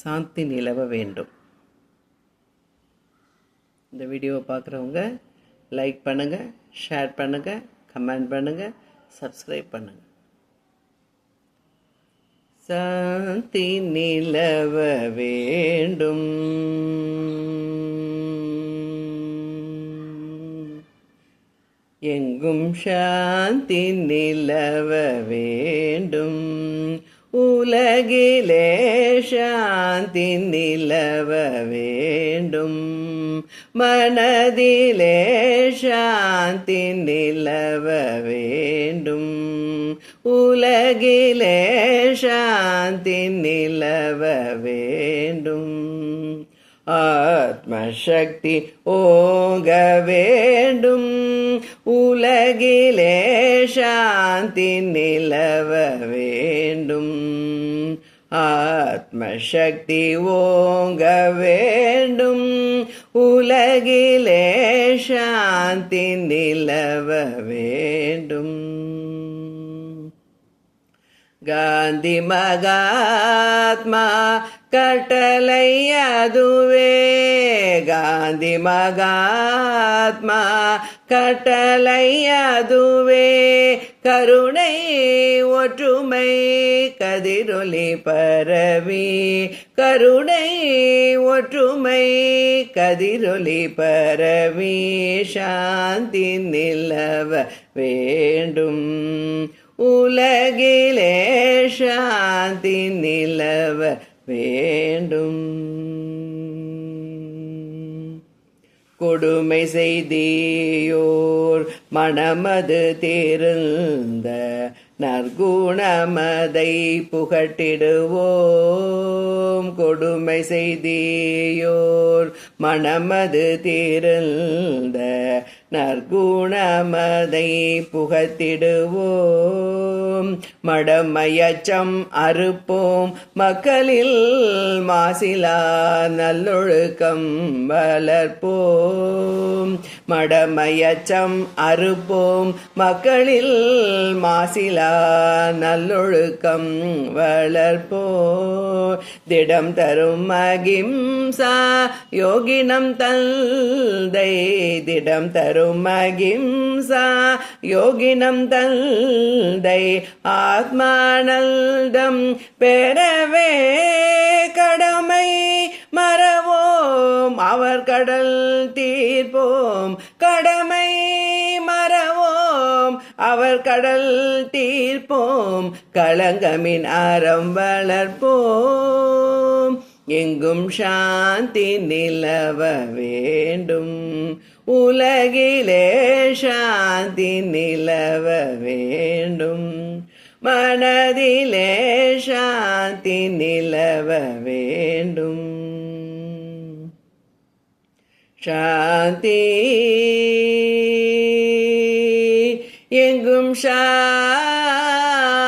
சாந்தி நிலவ வேண்டும். இந்த வீடியோவை பார்க்குறவங்க லைக் பண்ணுங்கள், ஷேர் பண்ணுங்கள், கமெண்ட் பண்ணுங்கள், சப்ஸ்கிரைப் பண்ணுங்கள். சாந்தி நிலவ வேண்டும். எங்கும் சாந்தி நிலவ வேண்டும். உலகிலே சாந்தி நிலவ வேண்டும். மனதிலே சாந்தி நிலவ வேண்டும். உலகிலே சாந்தி நிலவ வேண்டும். ஆத்மசக்தி ஓங்க வேண்டும். உலகிலே சாந்தி நிலவ வேண்டும். ஆத்மசக்தி ஓங்க வேண்டும். உலகிலே சாந்தி நிலவ வேண்டும். காந்தி மகாத்மா கட்டளை அதுவே. காந்தி மகாத்மா கட்டளை அதுவே. கருணை ஒற்றுமை கதிரொலி பரவி. கருணை ஒற்றுமை கதிரொலி பரவி. சாந்தி நிலவ வேண்டும். உலகிலே சாந்தி நிலவ வேண்டும். கொடுமை செய்தியோர் மனமது தேர்ந்த நற்குணமதை புகட்டிடுவோம். கொடுமை செய்தியோர் மனமது தேர்ந்த நற்குணமதை புகத்திடுவோம். மடமையச்சம் அறுப்போம். மக்களில் மாசிலா நல்லொழுக்கம் வளர்ப்போம். மடமையச்சம் அறுப்போம். மக்களில் மாசிலா நல்லொழுக்கம் வளர்ப்போம். திடம் தரும் அகிம்சா யோகினம் தந்தை. திடம் தரும் அகிம்சா யோகினம் தந்தை. ஆத்மானந்தம் பெறவே கடமை மறவோம். அவர் கடல் தீர்ப்போம். கடமை மறவோம். அவர் கடல் தீர்ப்போம். களங்கமின் அறம் வளர்ப்போம். எங்கும் சாந்தி நிலவ வேண்டும். உலகிலே சாந்தி நிலவ வேண்டும். மனதிலே சாந்தி நிலவ வேண்டும். சாந்தி எங்கும் சாந்தி